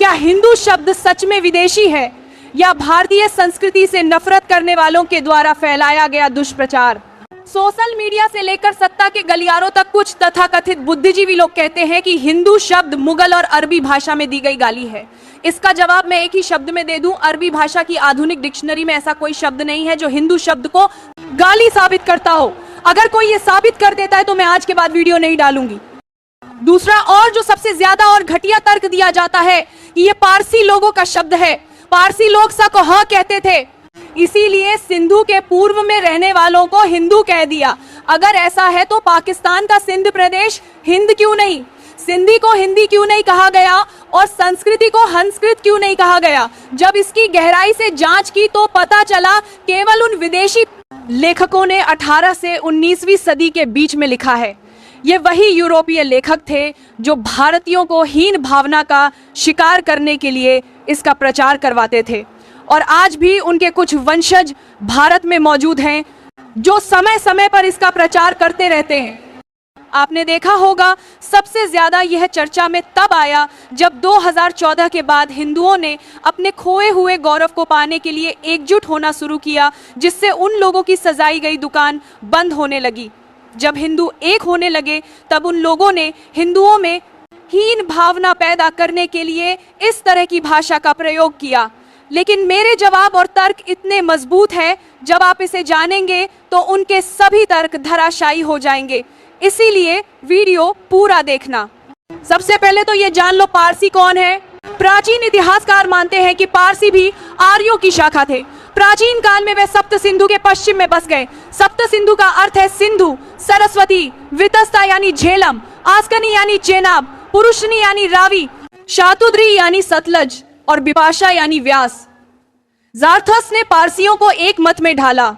क्या हिंदू शब्द सच में विदेशी है या भारतीय संस्कृति से नफरत करने वालों के द्वारा फैलाया गया दुष्प्रचार? सोशल मीडिया से लेकर सत्ता के गलियारों तक कुछ तथाकथित बुद्धिजीवी लोग कहते हैं कि हिंदू शब्द मुगल और अरबी भाषा में दी गई गाली है। इसका जवाब मैं एक ही शब्द में दे दूं, अरबी भाषा की आधुनिक डिक्शनरी में ऐसा कोई शब्द नहीं है जो हिंदू शब्द को गाली साबित करता हो। अगर कोई ये साबित कर देता है तो मैं आज के बाद वीडियो नहीं डालूंगी। दूसरा, और जो सबसे ज्यादा और घटिया तर्क दिया जाता है कि ये पारसी लोगों का शब्द है, पारसी लोग सा को हाँ कहते थे, इसीलिए सिंधु के पूर्व में रहने वालों को हिंदू कह दिया। अगर ऐसा है तो पाकिस्तान का सिंध प्रदेश हिंद क्यों नहीं, सिंधी को हिंदी क्यों नहीं कहा गया और संस्कृति को संस्कृत क्यों नहीं कहा गया? जब इसकी गहराई से जांच की तो पता चला केवल उन विदेशी लेखकों ने 18 से 19वीं सदी के बीच में लिखा है। ये वही यूरोपीय लेखक थे जो भारतीयों को हीन भावना का शिकार करने के लिए इसका प्रचार करवाते थे, और आज भी उनके कुछ वंशज भारत में मौजूद हैं जो समय समय पर इसका प्रचार करते रहते हैं। आपने देखा होगा सबसे ज्यादा यह चर्चा में तब आया जब 2014 के बाद हिंदुओं ने अपने खोए हुए गौरव को पाने के लिए एकजुट होना शुरू किया, जिससे उन लोगों की सजाई गई दुकान बंद होने लगी। जब हिंदू एक होने लगे तब उन लोगों ने हिंदुओं में हीन भावना पैदा करने के लिए इस तरह की भाषा का प्रयोग किया। लेकिन मेरे जवाब और तर्क इतने मजबूत हैं, जब आप इसे जानेंगे तो उनके सभी तर्क धराशायी हो जाएंगे। इसीलिए वीडियो पूरा देखना। सबसे पहले तो ये जान लो पारसी कौन है। प्राचीन इतिहासकार मानते हैं कि पारसी भी आर्यों की शाखा थे। प्राचीन काल में वे सप्त सिंधु के पश्चिम में बस गए। सप्त सिंधु का अर्थ है सिंधु, सरस्वती, वितस्ता यानी झेलम, आस्कनी यानी चेनाब, पुरुषनी यानी रावी, शातुद्री यानी सतलज और बिपाशा यानी व्यास। जारथस ने पारसियों को एक मत में ढाला।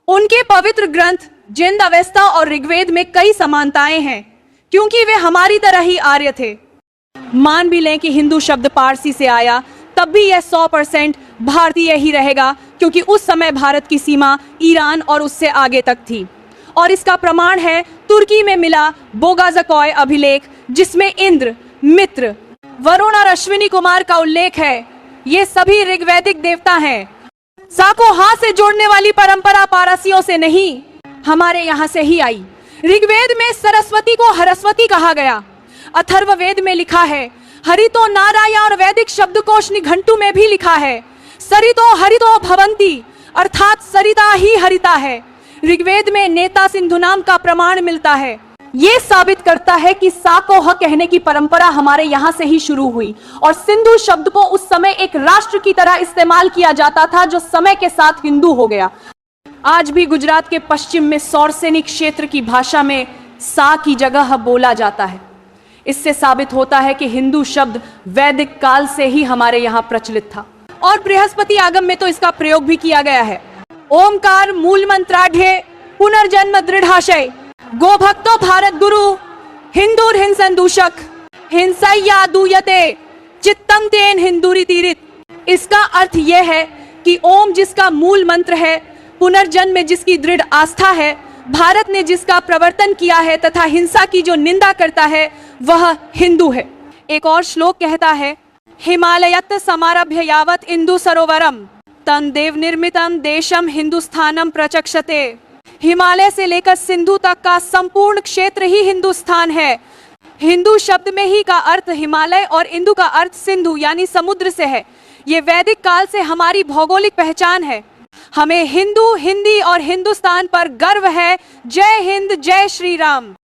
उनके पवित्र ग्रंथ जिंद, अवेस्ता और ऋग्वेद में कई समानताएं हैं क्योंकि वे हमारी तरह ही आर्य थे। मान भी लें कि हिंदू शब्द पारसी से आया, तब भी यह 100% भारतीय ही रहेगा क्योंकि उस समय भारत की सीमा ईरान और उससे आगे तक थी। और इसका प्रमाण है तुर्की में मिला बोगाजकॉय अभिलेख, जिसमें इंद्र, मित्र, वरुण और अश्विनी कुमार का उल्लेख है। ये सभी ऋग्वैदिक देवता हैं। सा को हा से जोड़ने वाली परंपरा पारसियों से नहीं, हमारे यहाँ से ही आई। ऋग्वेद में सरस्वती को हरस्वती कहा गया। अथर्ववेद में लिखा है, हरितो नाराया, और वैदिक शब्दकोश निघंटु में भी लिखा है सरितो हरितो भवंती, अर्थात सरिता ही हरिता है। ऋग्वेद में नेता सिंधु नाम का प्रमाण मिलता है। ये साबित करता है कि सा को ह कहने की परंपरा हमारे यहाँ से ही शुरू हुई, और सिंधु शब्द को उस समय एक राष्ट्र की तरह इस्तेमाल किया जाता था जो समय के साथ हिंदू हो गया। आज भी गुजरात के पश्चिम में सौरसेनी क्षेत्र की भाषा में सा की जगह बोला जाता है। इससे साबित होता है कि हिंदू शब्द वैदिक काल से ही हमारे यहाँ प्रचलित था, और बृहस्पति आगम में तो इसका प्रयोग भी किया गया है। ओमकार मूल मंत्राढ़ पुनर्जन्म दृढ़ाशय, गोभक्तो भारत गुरु, हिंदुर हिंसन दूषक, हिंसया दूयते चित्तम तेन हिंदुरी तीरित। इसका अर्थ यह है कि ओम जिसका मूल मंत्र है, पुनर्जन्म में जिसकी दृढ़ आस्था है, भारत ने जिसका प्रवर्तन किया है तथा हिंसा की जो निंदा करता है, वह हिंदू है। एक और श्लोक कहता है, हिमालयत समारभ्य यावत इंदु सरोवरम तन देव निर्मितम देशम हिंदुस्थानम प्रचक्षते। हिमालय से लेकर सिंधु तक का संपूर्ण क्षेत्र ही हिंदुस्तान है। हिंदू शब्द में ही का अर्थ हिमालय और इंदु का अर्थ सिंधु यानी समुद्र से है। ये वैदिक काल से हमारी भौगोलिक पहचान है। हमें हिंदू, हिंदी और हिंदुस्तान पर गर्व है। जय हिंद, जय श्री राम।